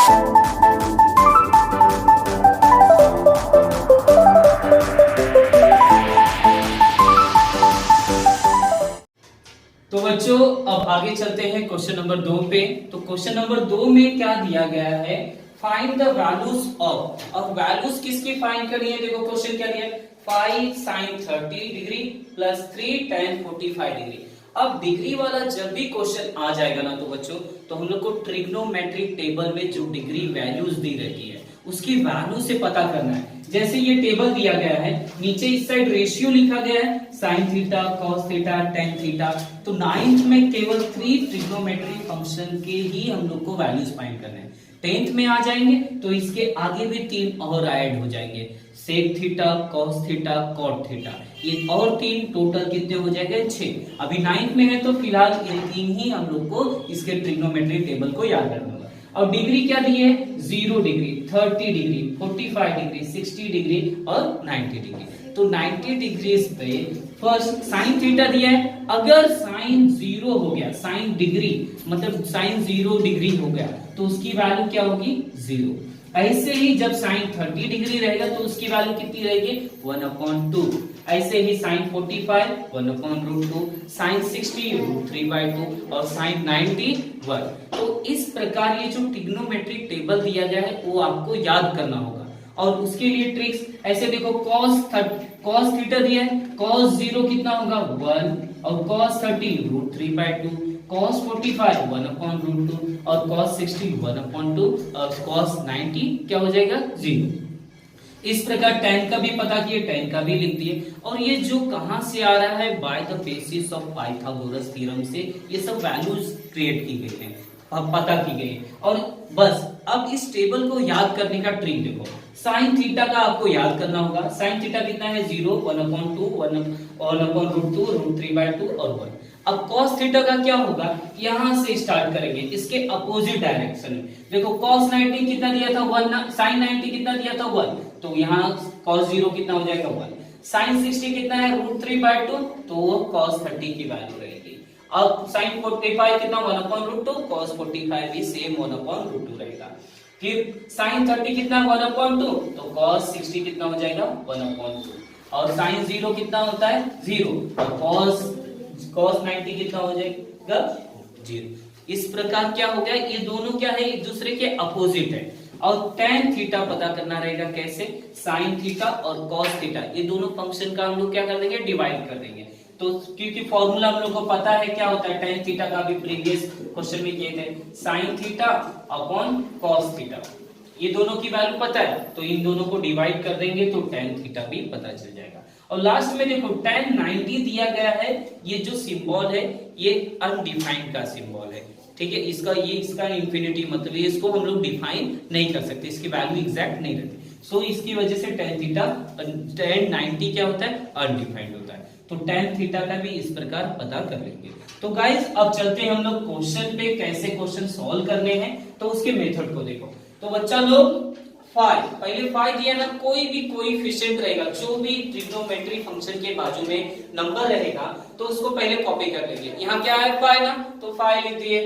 तो बच्चों अब आगे चलते हैं क्वेश्चन नंबर 2 पे। तो क्वेश्चन नंबर 2 में क्या दिया गया है, फाइंड द वैल्यूज ऑफ। अब वैल्यूज किसकी फाइंड करनी है, देखो क्वेश्चन क्या दिया है, 5 sin 30 degree plus 3 tan 45 degree. अब डिग्री वाला जब भी क्वेश्चन आ जाएगा ना तो बच्चों, तो हम लोग को ट्रिग्नोमेट्रिक टेबल में जो डिग्री वैल्यूज दी रहती है उसकी वैल्यू से पता करना है। जैसे ये टेबल दिया गया है, नीचे इस साइड रेशियो लिखा गया है sin theta, cos theta, tan theta. तो 9th में केवल 3 ट्रिग्नोमेट्रिक फंक्शन के ही हम लोग को वैल्यूज फाइंड करने हैं। 10th में आ जाएंगे तो इसके आगे भी 3 और ऐड हो जाएंगे, sec theta, cos theta, cot theta. ये और 3 टोटल कितने हो जाएंगे, 6। अभी 9th में है तो फिलहाल ये 3 ही हम लोग को इसके ट्रिग्नोमेट्रिक टेबल को याद रखना होगा। और डिग्री क्या दी है, 0 डिग्री, 30 डिग्री, 45 डिग्री, 60 डिग्री और 90 डिग्री। तो 90 डिग्री पे फर्स्ट साइन थीटा दिया है, अगर साइन 0 हो गया, साइन डिग्री मतलब साइन 0 डिग्री हो गया तो उसकी वैल्यू क्या होगी, 0। ऐसे ही जब साइन 30 डिग्री रहेगा तो उसकी वैल्यू कितनी रहेगी, 1/2। ऐसे ही साइन 45 1/√2, साइन 60 √3/2 और साइन 90 1। तो इस प्रकार ये जो ट्रिग्नोमेट्रिक टेबल दिया गया है वो आपको याद करना होगा। और उसके लिए ट्रिक्स ऐसे देखो, cos थीटा दिया है, cos 0 कितना होगा, 1 और cos 30 √3/2, cos 45 1/√2 और cos 60 1/2 और cos 90 क्या हो जाएगा, 0। इस प्रकार tan का भी पता किए, tan का भी लिख दिए। और ये जो कहां से आ रहा है, by the basis of Pythagoras theorem से ये सब वैल्यूज क्रिएट की गई हैं, पता की गई। और बस अब इस टेबल को याद करने का ट्रिक देखो, साइन थीटा का आपको याद करना होगा। साइन थीटा कितना है, 0 1/2 1/√2 √3/2 और 1। अब cos थीटा का क्या होगा, यहां से स्टार्ट करेंगे इसके अपोजिट डायरेक्शन में। देखो cos 90 कितना दिया था, 1, sin 90 कितना दिया था, 1। तो यहाँ cos 0 कितना हो जाएगा, 1। sin 60 कितना है, √3/2, तो वो cos 30 की वैल्यू रहेगी। अब sin 45 कितना, 1/√2, cos 45 भी सेम 1/√2 रहेगा। फिर sin 30 कितना, 1/2, तो cos 60 कितना हो जाएगा, 1/2। और sin 0 कितना होता है, 0 और cos 90 कितना हो जाएगा, 0। इस प्रकार क्या हो गया, ये दोनों क्या है, एक दूसरे के अपोजिट है। और tan थीटा पता करना रहेगा कैसे, sin थीटा और cos थीटा ये दोनों फंक्शन का हम लोग क्या कर देंगे, डिवाइड कर देंगे। तो क्योंकि फॉर्मूला हम लोग को पता है क्या होता है, tan थीटा का भी प्रीवियस क्वेश्चन में किए थे, sin theta upon cos theta. ये दोनों की वैल्यू पता है तो इन दोनों को डिवाइड कर देंगे तो tan थीटा भी पता चल जाएगा। और लास्ट में देखो tan 90 दिया गया है, ये जो सिंबल है ये अनडिफाइंड का सिंबल है, ठीक है। इसका इंफिनिटी मतलब इसको हम लोग डिफाइन नहीं कर सकते, इसकी वैल्यू एग्जैक्ट नहीं रहती। सो इसकी वजह से tan 90 क्या होता है, अनडिफाइंड होता है। तो tan थीटा का भी इस प्रकार पता कर लेंगे। तो गाइज अब चलते हैं हम लोग क्वेश्चन पे, कैसे क्वेश्चन सॉल्व करने हैं तो उसके मेथड को देखो। तो बच्चा लोग पहले फाइ दिया ना, कोई भी कोएफिशिएंट रहेगा, जो भी ट्रिग्नोमेट्री फंक्शन के बाजू में नंबर रहेगा तो उसको पहले कॉपी कर लेंगे। यहाँ क्या है, फाइ ना, तो फाइ लिख दिए।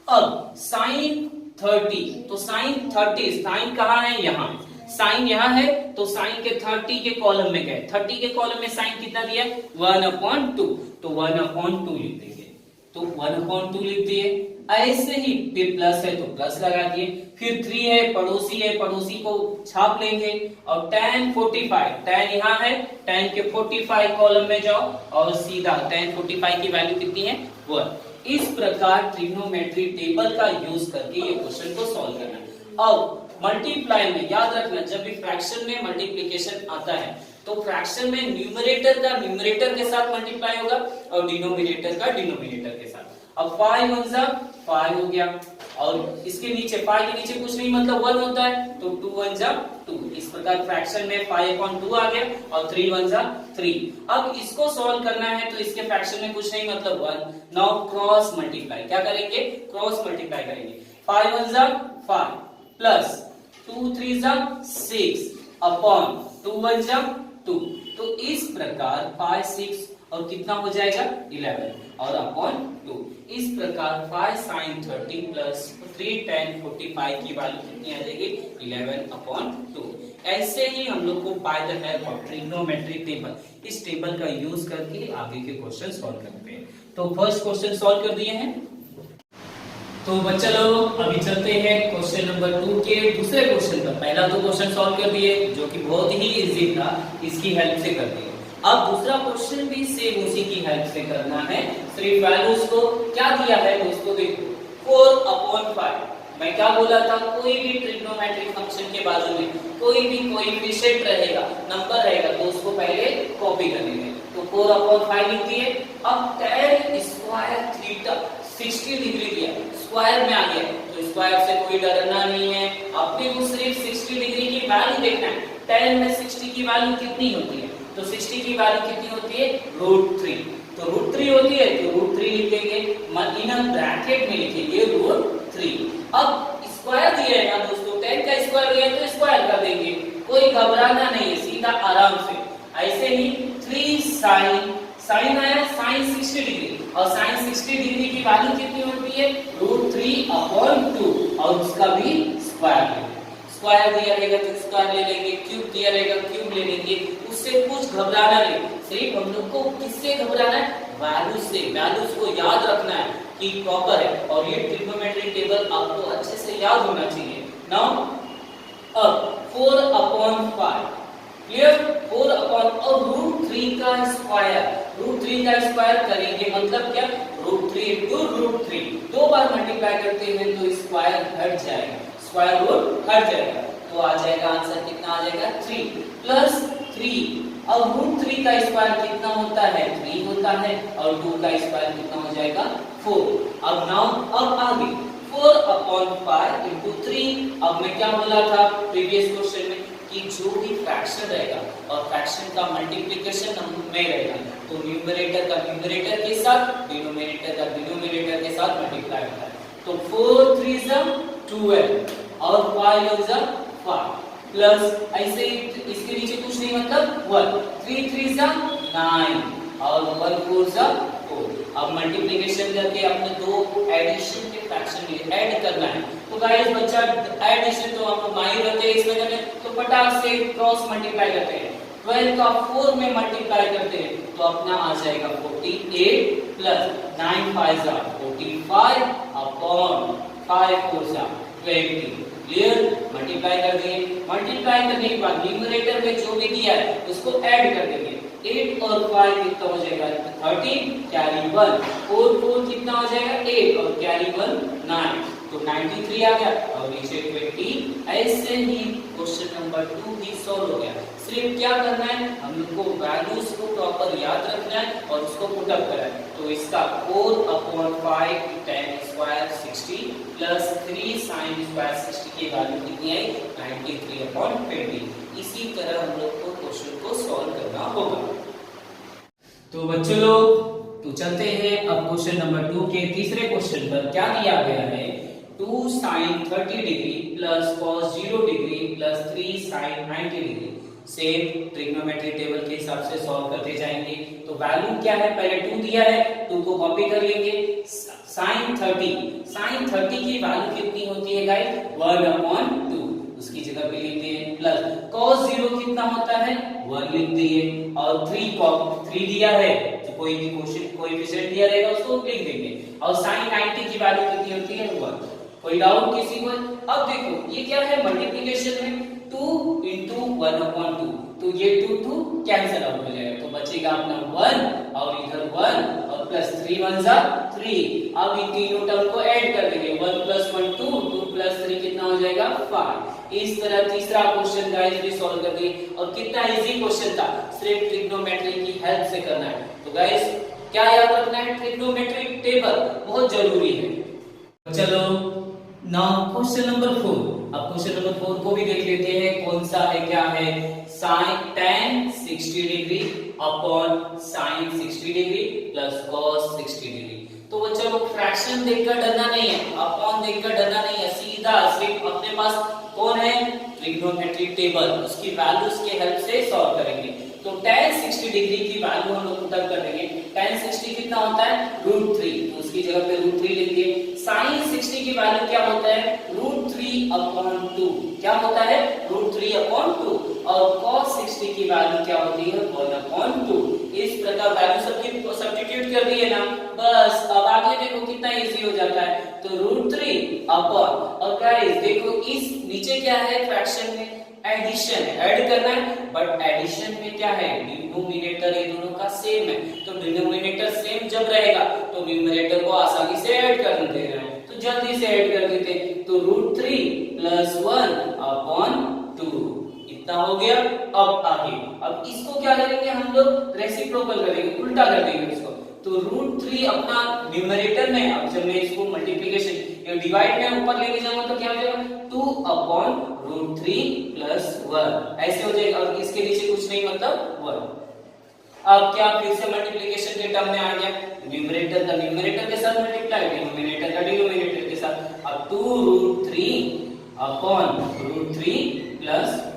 अब sin 30, तो sin 30, साइन कहाँ है, यहाँ साइन यहाँ है, तो साइन के 30 के कॉलम में गए, 30 के कॉलम में साइन कितना दिया, 1/2, तो 1/2 लिख देंगे। तो 1/2 लिख दिए। ऐसे ही फिर प्लस है तो प्लस लगा दिए। फिर 3 है, पड़ोसी को छाप लेंगे। और tan 45, tan यहाँ है, tan के 45 कॉलम में जाओ और सीधा tan 45 की वैल्यू कितनी है, 1। इस प्रकार ट्रिग्नोमेट्री टेबल का यूज करके ये क्वेश्चन को सॉल्व करना है। अब मल्टीप्लाई में याद रखना, जब भी फ्रैक्शन में मल्टीप्लिकेशन आता है तो फ्रैक्शन में न्यूमरेटर का न्यूमरेटर के साथ मल्टीप्लाई होगा और डिनोमिनेटर का डिनोमिनेटर के साथ। अब 5 1 जा 5 हो गया, और इसके नीचे 5 के नीचे कुछ नहीं मतलब 1 होता है, तो 2 1 जा 2। इस प्रकार फ्रैक्शन में 5/2 आ गया और 3 1 जा 3। अब इसको सॉल्व करना है तो इसके फ्रैक्शन में कुछ नहीं मतलब 1। नाउ क्रॉस मल्टीप्लाई, क्या करेंगे, क्रॉस मल्टीप्लाई करेंगे। 5 1 जा 5 प्लस 2 3 जा 6 अपॉन 2 1 जा 2। तो इस प्रकार 5 6 और कितना हो जाएगा 11 और अपॉन 2। इस प्रकार 5 sin 30 प्लस 3 tan 45 की वैल्यू कितनी आ जाएगी 11 अपॉन 2। ऐसे ही हम लोग को by the help of trigonometric table, इस टेबल का यूज करके आगे के क्वेश्चन सॉल्व करते हैं। तो फर्स्ट क्वेश्चन सॉल्व कर दिए हैं। तो बच्चा लोग अभी चलते हैं क्वेश्चन नंबर 2 के दूसरे क्वेश्चन पर। पहला तो क्वेश्चन सॉल्व कर दिए जो कि बहुत ही इजी था, इसकी हेल्प से कर दिए। अब दूसरा क्वेश्चन भी सेम उसी की हेल्प से करना है, सिर्फ वैल्यूज को क्या दिया है दोस्तों देखो 4/5। मैं क्या बोला था, कोई भी ट्रिग्नोमेट्रिक फंक्शन के बाजू में कोई भी कोएफिशिएंट रहेगा, नंबर रहेगा, तो उसको पहले कॉपी कर लेंगे। तो 4/5 लिख दिए। अब tan स्क्वायर थीटा 60 डिग्री दिया, स्क्वायर में आ गया तो स्क्वायर से कोई डरना नहीं है, अपने को सिर्फ 60 डिग्री की वैल्यू देखना है। tan में 60 की वैल्यू कितनी होती है, तो 60 की वैल्यू कितनी होती है √3। तो √3 होती है तो √3 लिखेंगे, इन ब्रैकेट में लिखेंगे √3। अब स्क्वायर दिया है ना दोस्तों, tan का स्क्वायर दिया है तो स्क्वायर कर देंगे, कोई घबराना नहीं है, सीधा आराम से। ऐसे ही 3 sin आया sin 60 डिग्री, और sin 60 डिग्री की वैल्यू कितनी होती है √3/2, और उसका भी स्क्वायर। स्क्वायर दिया रहेगा तो स्क्वायर ले लेंगे, क्यूब दिया रहेगा क्यूब ले लेंगे, उससे कुछ घबराना नहीं। सिर्फ हम लोग को किससे घबराना है, वैल्यूज से। वैल्यूज को याद रखना है कि प्रॉपर है, और ये ट्रिग्नोमेट्रिक टेबल आपको अच्छे से याद होना चाहिए। नाउ अब 4/5 क्लियर, 4/√3 का स्क्वायर, √3 का स्क्वायर करेंगे मतलब क्या √3 into √3, दो बार मल्टीप्लाई करते हैं तो स्क्वायर हट जाएगा, स्क्वायर रूट हट जाएगा, तो आ जाएगा आंसर कितना आ जाएगा 3 प्लस 3। अब √3 का स्क्वायर कितना होता है 3 होता है, और 2 का स्क्वायर कितना हो जाएगा 4। अब नाउ अब आगे 4/5 into 3। अब मैं क्या बोला था प्रीवियस क्वेश्चन में कि जो भी फ्रैक्शन रहेगा और फ्रैक्शन का मल्टीप्लिकेशन में रहेगा, तो न्यूमरेटर का न्यूमरेटर के साथ, डिनोमिनेटर का डिनोमिनेटर के साथ मल्टीप्लाई होता है। तो 4 3 12 और 5 5 प्लस ऐसे इसके नीचे कुछ नहीं मतलब 1, 3 3 9 और 1 4 4। अब मल्टीप्लिकेशन करके अपने दो एडिशन के फ्रैक्शन में ऐड करना है। तो गाइस बच्चा एडिशन तो हम माहिर रहते हैं इसमें करने, तो फटाक से क्रॉस मल्टीप्लाई करते हैं। 12 का 4 में मल्टीप्लाई करते हैं तो अपना आ जाएगा 48 प्लस 9 5 45 अपॉन 5 4 20। क्लियर, मल्टीप्लाई कर दिए। मल्टीप्लाई करने के बाद न्यूमरेटर में जो भी दिया है उसको ऐड कर देंगे। 8 और 5 कितना हो जाएगा 13, कैरी 1, 4 4 कितना हो जाएगा 8 और कैरी 1 9, तो 93 आ गया और नीचे 20। ऐसे ही क्वेश्चन नंबर 2 भी सॉल्व हो गया। सिर्फ क्या करना है, हम लोग को वैल्यूज को प्रॉपर याद रखना है और उसको पुट अप करना है। तो इसका 4/5 tan square 60 plus 3 sin square 60 की वैल्यू कितनी आई 93/20। इसी तरह हम लोग को क्वेश्चन को सॉल्व करना होगा। तो बच्चों लोग तो चलते हैं अब क्वेश्चन नंबर 2 के तीसरे क्वेश्चन पर। क्या दिया गया है 2 sin 30 degree plus cos 0 degree plus 3 sin 90 degree. Same trigonometric table के हिसाब से सॉल्व करते जाएंगे। तो वैल्यू क्या है, पहले 2 दिया है, 2 को कॉपी कर लेंगे। sin 30 की वैल्यू कितनी होती है गाइस 1/2, उसकी जगह पे लिखते हैं प्लस cos 0 कितना होता है 1 लिख दिए, और 3 दिया है तो कोई भी कोएफिशिएंट दिया रहेगा उसको लिख देंगे, और sin 90 की वैल्यू कितनी होती है 1। कोई डाउट किसी को? अब देखो ये क्या है मल्टीप्लिकेशन है 2 into 1/2, तो ये 2 कैंसिल आउट हो जाएगा, तो बचेगा अपना 1 और इधर 1 और प्लस 3 1 3। अब इन तीनों टर्म को ऐड कर देंगे 1 + 1 2, 2 + 3 कितना हो जाएगा 5। इस तरह तीसरा क्वेश्चन गाइस भी सॉल्व कर दिए, और कितना इजी क्वेश्चन था, सिर्फ ट्रिग्नोमेट्री की हेल्प से करना है। तो गाइस क्या याद रखना है, ट्रिग्नोमेट्रिक टेबल बहुत जरूरी है। चलो नाउ क्वेश्चन नंबर 4। अब क्वेश्चन नंबर 4 को भी देख लेते हैं कौन सा है, क्या है sin tan 60 degree upon sin 60 degree plus cos 60 degree. तो बच्चों लोग फ्रैक्शन देखकर डरना नहीं है, अपॉन देखकर डरना नहीं है, सीधा सिर्फ अपने पास कौन है ट्रिग्नोमेट्रिक टेबल, उसकी वैल्यूज के हेल्प से सॉल्व करेंगे। तो tan 60 डिग्री की वैल्यू हम लोग पुटअप कर देंगे। tan 60 कितना होता है √3, तो उसकी जगह पे √3 लिख दिए। sin 60 की वैल्यू क्या होता है √3/2, क्या होता है √3/2, और cos 60 की वैल्यू क्या होती है 1/2। इस प्रकार वैल्यू सबकी सब्स्टिट्यूट कर दिए ना, बस अब आगे देखो कितना इजी हो जाता है। तो √3 अपॉन, और गाइस देखो इस नीचे क्या है फ्रैक्शन में एडिशन है, ऐड करना है, बट एडिशन में क्या है डिनोमिनेटर ये दोनों का सेम है, तो डिनोमिनेटर सेम जब रहेगा तो न्यूमरेटर को आसानी से ऐड कर देते हैं, तो जल्दी से ऐड कर देते हैं। तो √3 + 1/2 इतना हो गया। अब आगे, अब इसको क्या करेंगे हम लोग रेसिप्रोकल करेंगे, उल्टा कर देंगे इसको। तो √3 अपना न्यूमरेटर में, अब जब मैं इसको मल्टीप्लिकेशन या डिवाइड में ऊपर लेके जाऊंगा तो क्या हो जाएगा 2/√3 + 1 ऐसे हो जाएगा, और इसके नीचे कुछ नहीं मतलब 1। अब क्या फिर से मल्टीप्लिकेशन के टर्म में आ गया, न्यूमरेटर का न्यूमरेटर के साथ मल्टीप्लाई, डिनोमिनेटर का डिनोमिनेटर के साथ। अब 2√3/√3 +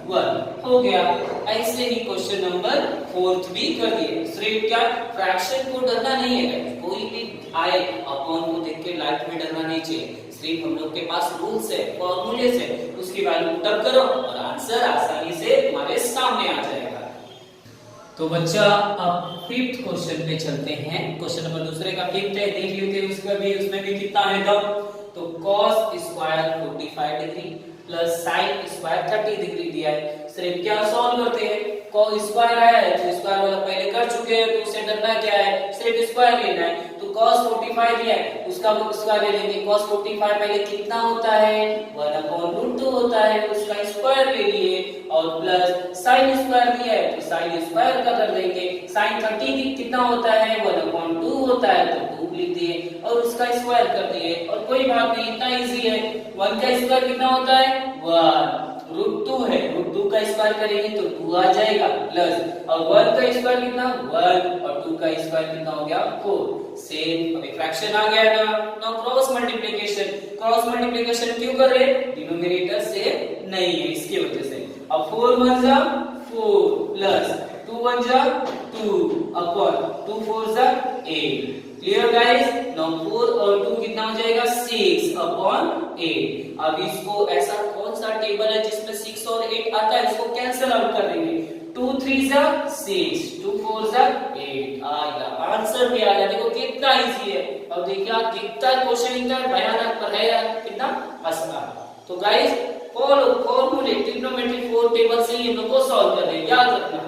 1 हो गया। ऐसे ही क्वेश्चन नंबर 4 भी कर दिए। सिर्फ क्या फ्रैक्शन को डरना नहीं है, कोई भी आए अपॉन को देख के लाइफ में डरना नहीं चाहिए। सिर्फ हम लोग के पास रूल्स है, फॉर्मूलेस है, उसकी वैल्यू पुटअप करो और आंसर आसानी से तुम्हारे सामने आ जाएगा। तो बच्चा अब 5th क्वेश्चन पे चलते हैं। क्वेश्चन नंबर दूसरे का 5th है, देख लेते हैं उसमें भी कितना है दम। तो cos square 45 degree plus sin square 30 degree दिया है। सिर्फ क्या सॉल्व करते हैं, cos स्क्वायर आया है तो स्क्वायर वाला पहले कर चुके हैं, तो उसे डरना क्या है, सिर्फ स्क्वायर लेना है। तो cos 45 दिया है, उसका स्क्वायर ले लेंगे। cos 45 पहले कितना होता है 1/√2 होता है, उसका स्क्वायर ले लिए, और प्लस sin स्क्वायर दिया है तो sin स्क्वायर का कर देंगे। sin 30 कितना होता है 1/2 होता है, तो 2 लिख दिए और उसका स्क्वायर कर दिए, और कोई बात नहीं, इतना इजी है। 1 का स्क्वायर कितना होता है 1, √2 है, √2 का स्क्वायर करेंगे तो 2 आ जाएगा, प्लस और 1 का स्क्वायर कितना 1, और 2 का स्क्वायर कितना हो गया 4। सेम अभी फ्रैक्शन आ गया ना। Now cross multiplication, cross multiplication क्यों कर रहे हैं, डिनोमिनेटर से नहीं है इसकी वजह से। अब 4 1 जा 4 प्लस 2 1 जा 2 अपॉन 2 4 जा 8। Clear guys. नाउ 4 और 2 कितना हो जाएगा 6/8। अब इसको ऐसा कौन सा टेबल है जिसमें 6 और 8 आता है, इसको कैंसिल आउट कर देंगे। 2 3 जा 6, 2 4 जा 8 आएगा, आंसर भी आ गया। देखो कितना इजी है, और देखिए कितना क्वेश्चन इतना भयानक पर है यार, कितना आसान। तो गाइस फॉलो फॉर्मूले ट्रिग्नोमेट्री 4 टेबल से ही हम लोग को सॉल्व करना है, याद रखना।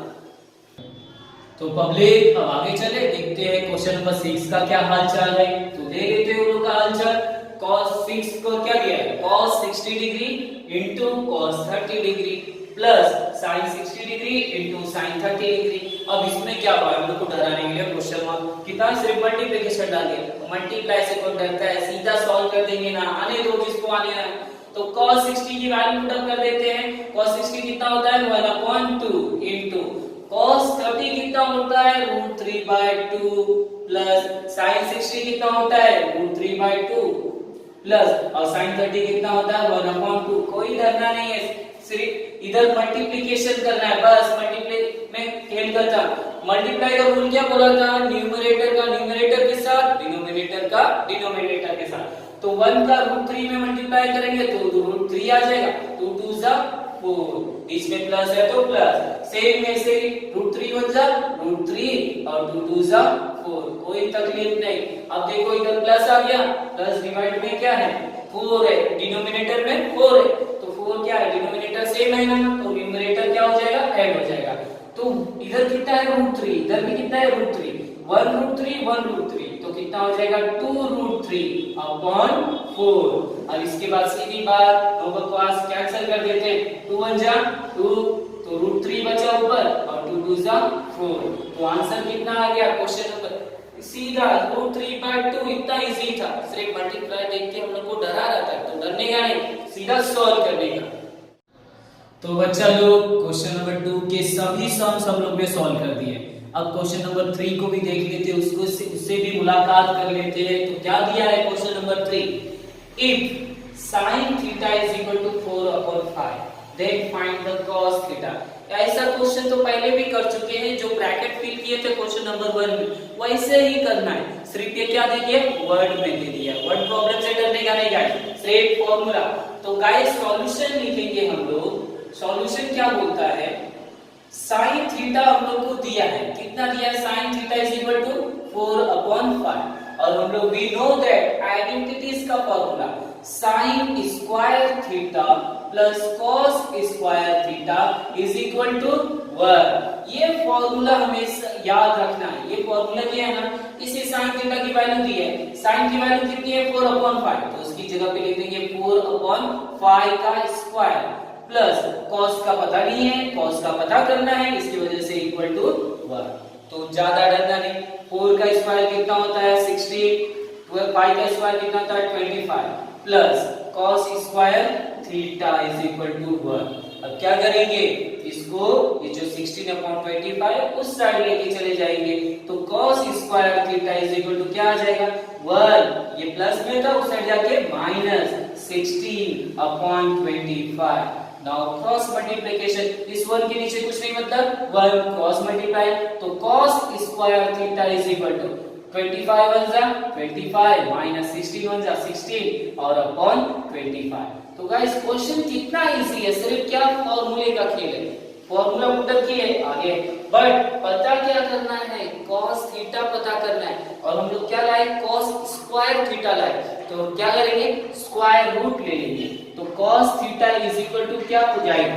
तो पब्लिक अब आगे चले, देखते हैं क्वेश्चन नंबर 6 का क्या हालचाल है। तो दे लेते हैं उन लोग का हालचाल। cos 6 को क्या दिया है cos 60 degree into cos 30 degree plus sin 60 degree into sin 30 degree. अब इसमें क्या हुआ, हम लोग को डराने के लिए क्वेश्चन मार्क कितना, सिर्फ मल्टीप्लिकेशन डाल दिया, मल्टीप्लाई से कौन डरता है, सीधा सॉल्व कर देंगे ना, आने दो जिसको आने है। तो cos 60 की वैल्यू पुट कर देते हैं। cos 60 कितना होता है 1/2 इंटू cos 30 कितना होता है √3/2 प्लस sin 60 कितना होता है √3/2 प्लस और sin 30 कितना होता है 1/2। कोई डरना नहीं है, सिर्फ इधर मल्टीप्लिकेशन करना है, बस मल्टीप्लाई में खेल करता। मल्टीप्लाई का रूल क्या बोला था, न्यूमरेटर का न्यूमरेटर के साथ, डिनोमिनेटर का डिनोमिनेटर के साथ। तो 1 का √3 में मल्टीप्लाई करेंगे तो √3 आ जाएगा, 2 2 जा 4, बीच में प्लस है तो प्लस, सेम में से √3 1 जा √3 और 2 2 जा 4, कोई तकलीफ नहीं। अब देखो इधर प्लस आ गया, प्लस डिवाइड में क्या है 4 है, डिनोमिनेटर में 4 है, तो 4 क्या है डिनोमिनेटर सेम है ना, तो न्यूमरेटर क्या हो जाएगा ऐड हो जाएगा। तो इधर कितना है √3, इधर भी कितना है √3, 1 √3 तो कितना हो जाएगा 2√3/4। अब इसके बाद सीधी बात, नो बकवास, कैंसिल कर देते हैं, 2 1 जा 2 तो √3 बचा ऊपर और 2 2 जा 4। तो आंसर कितना आ गया क्वेश्चन नंबर सीधा √3/2। इतना इजी था, सिर्फ मल्टीप्लाई देख के हम लोग को डरा रहता है, तो डरने का नहीं, सीधा सॉल्व करने का। तो बच्चा लोग क्वेश्चन नंबर 2 के सभी सम्स हम लोग ने सॉल्व कर दिए। अब क्वेश्चन नंबर 3 को भी देख लेते हैं, उससे भी मुलाकात कर लेते हैं। तो क्या दिया है question number 3, if sin θ = 4/5 then find the cos theta. ऐसा क्वेश्चन तो पहले भी कर चुके हैं, जो ब्रैकेट फिल किए थे क्वेश्चन नंबर 1 में, वैसे ही करना है। सिर्फ ये क्या दे दिया, वर्ड में दे दिया। वर्ड प्रॉब्लम से डरने का नहीं गाइस, सिर्फ फॉर्मूला। तो गाइस सॉल्यूशन लिखेंगे हम लोग। सॉल्यूशन क्या बोलता है, साइन थीटा हम लोग को दिया है, कितना दिया है, sine theta is equal to 4/5। और हम लोग वी नो दैट आइडेंटिटीज का formula sine square theta plus cos square theta is equal to 1। ये फॉर्मूला हमेशा याद रखना है। ये फॉर्मूला क्या है ना, इसी साइन थीटा की वैल्यू दी है, साइन की वैल्यू कितनी है 4/5, तो उसकी जगह पे लिख देंगे 4/5 का स्क्वायर प्लस कॉस का पता नहीं है, कॉस का पता करना है, इसकी वजह से इक्वल टू 1। तो ज्यादा डरना नहीं। 4 का स्क्वायर कितना होता है 16, 5 का स्क्वायर कितना होता है 25 plus cos square theta is equal to 1। अब क्या करेंगे, इसको ये जो 16/25 उस साइड लेके चले जाएंगे, तो cos square theta is equal to क्या आ जाएगा 1। ये प्लस में था, उस साइड जाके माइनस 16/25। नाउ क्रॉस मल्टीप्लिकेशन, इस 1 के नीचे कुछ नहीं मतलब 1 क्रॉस मल्टीप्लाई, तो cos square theta is equal to 25 1 जा 25 माइनस 16 1 जा 16 और अपॉन 25। तो गाइस क्वेश्चन कितना इजी है, सिर्फ क्या फॉर्मूले का खेल है, फॉर्मूला पुटअप किए आगे, बट पता क्या करना है, cos थीटा पता करना है। और हम लोग क्या लाए, cos स्क्वायर थीटा लाए, तो क्या करेंगे स्क्वायर रूट ले लेंगे, तो cos theta is equal to क्या हो जाएगा,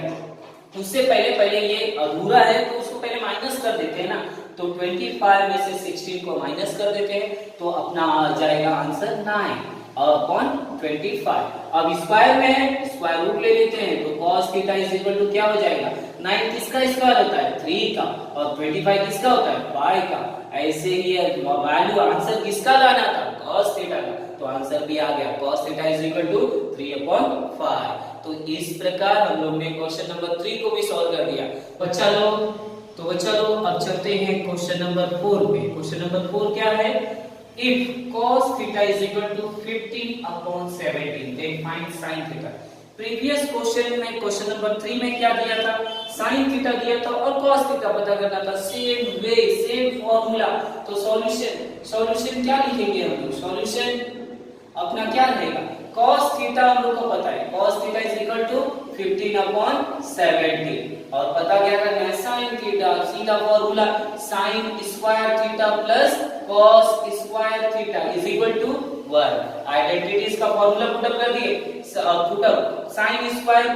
उससे पहले ये अधूरा है तो उसको पहले माइनस कर देते हैं ना, तो 25 में से 16 को माइनस कर देते हैं, तो अपना आ जाएगा आंसर 9/25। अब स्क्वायर में है, स्क्वायर रूट ले लेते हैं, तो cos theta is equal to क्या हो जाएगा, 9 किसका स्क्वायर होता है 3 का, और 25 किसका होता है 5 का। ऐसे ही वैल्यू आंसर किसका लाना था, cos थीटा का, तो आंसर भी आ गया, cos theta is equal to 3/5। तो इस प्रकार हम लोग ने क्वेश्चन नंबर 3 को भी सॉल्व कर दिया। बच्चा लोग अब चलते हैं क्वेश्चन नंबर 4 पे। क्वेश्चन नंबर 4 क्या है, if cos theta is equal to 15/17 then find sin theta। Previous question में क्वेश्चन नंबर 3 में क्या दिया था, sin थीटा दिया था और cos थीटा पता करना था, सेम वे सेम फॉर्मूला। तो सॉल्यूशन क्या लिखेंगे हम लोग, सॉल्यूशन अपना क्या रहेगा, cos थीटा हम लोग को पता है, cos theta is equal to 15/17 और पता क्या करना है sin थीटा, सीधा formula sin square theta plus cos square theta is equal to 1। Identities का फॉर्मूला पुटअप कर दिए, पुटअप sin स्क्वायर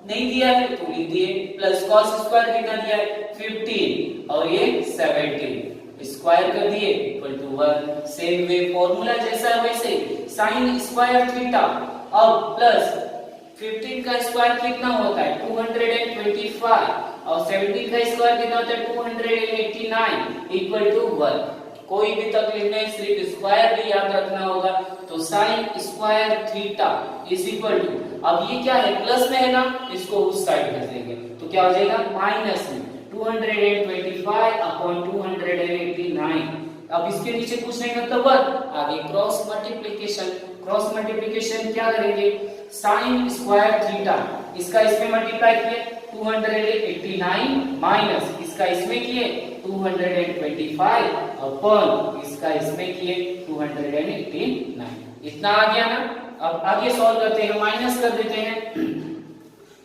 नहीं दिया है तो लिख दिए, प्लस cos स्क्वायर कितना दिया है 15 और ये 17 स्क्वायर कर दिए equal to 1। Same way formula जैसा है वैसे sin स्क्वायर थीटा अब प्लस 15 का स्क्वायर कितना होता है 225 और 17 का स्क्वायर कितना होता है 289 इक्वल टू 1। कोई भी तकलीफ नहीं, सिर्फ स्क्वायर भी याद रखना होगा। तो sin square theta is equal to, अब ये क्या है प्लस में है ना, इसको उस साइड भेज देंगे तो क्या हो जाएगा माइनस में 225/289। अब इसके नीचे कुछ नहीं मतलब 1, आगे क्रॉस मल्टीप्लिकेशन क्या करेंगे, sin स्क्वायर थीटा इसका इसमें मल्टीप्लाई किए 289 माइनस इसका इसमें किए 225 अपॉन इसका इसमें किए 289। इतना आ गया ना। अब आगे सॉल्व करते हैं, माइनस कर देते हैं,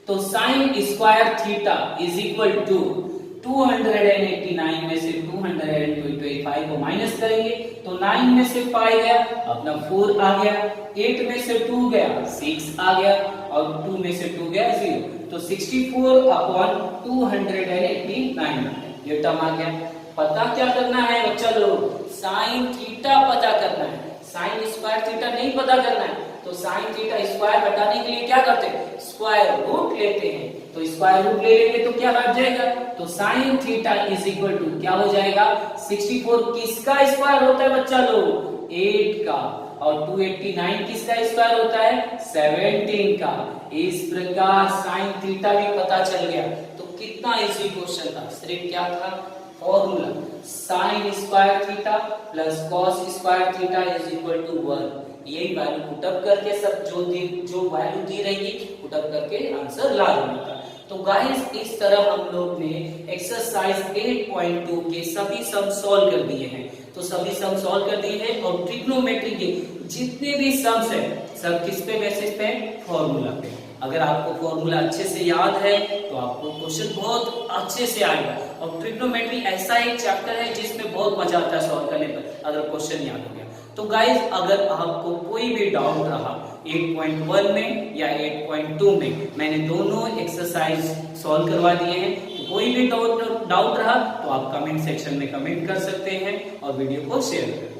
तो sin square theta is equal to 289 में से 225 को माइनस करेंगे तो 9 में से 5 गया अपना 4 आ गया, 8 में से 2 गया 6 आ गया और 2 में से 2 गया 0, तो 64/289 ये टर्म आ गया। पता क्या करना है बच्चा लोग, sin थीटा पता करना है, sin स्क्वायर थीटा नहीं पता करना है। तो sin थीटा स्क्वायर हटाने के लिए क्या करते हैं, स्क्वायर रूट लेते हैं, तो स्क्वायर रूट ले लेंगे तो क्या हट जाएगा, तो sin theta is equal to क्या हो जाएगा 64 किसका स्क्वायर होता है बच्चा लोग 8 का, और 289 किसका स्क्वायर होता है 17 का। इस प्रकार sin थीटा भी पता चल गया। तो कितना इजी क्वेश्चन था, सिर्फ क्या था formula sin square theta plus cos square theta is equal to 1। यही वैल्यू पुटअप करके सब जो वैल्यू दी रहेगी पुटअप करके आंसर ला देना। तो गाइस इस तरह हम लोग ने एक्सरसाइज 8.2 के सभी सम सॉल्व कर दिए हैं। तो सभी सम सॉल्व कर दिए हैं और ट्रिग्नोमेट्री के जितने भी सम्स है सब किस पे बेसिस पे, फॉर्मूला पे। अगर आपको फॉर्मूला अच्छे से याद है तो आपको क्वेश्चन बहुत अच्छे से आएगा। और ट्रिग्नोमेट्री ऐसा एक चैप्टर है जिसमें बहुत मजा आता है सॉल्व करने पर अगर क्वेश्चन याद हो गया। तो गाइस अगर आपको कोई भी डाउट रहा 8.1 में या 8.2 में, मैंने दोनों एक्सरसाइज सॉल्व करवा दिए हैं। तो कोई भी डाउट रहा तो आप कमेंट सेक्शन में कमेंट कर सकते हैं और वीडियो को शेयर करें।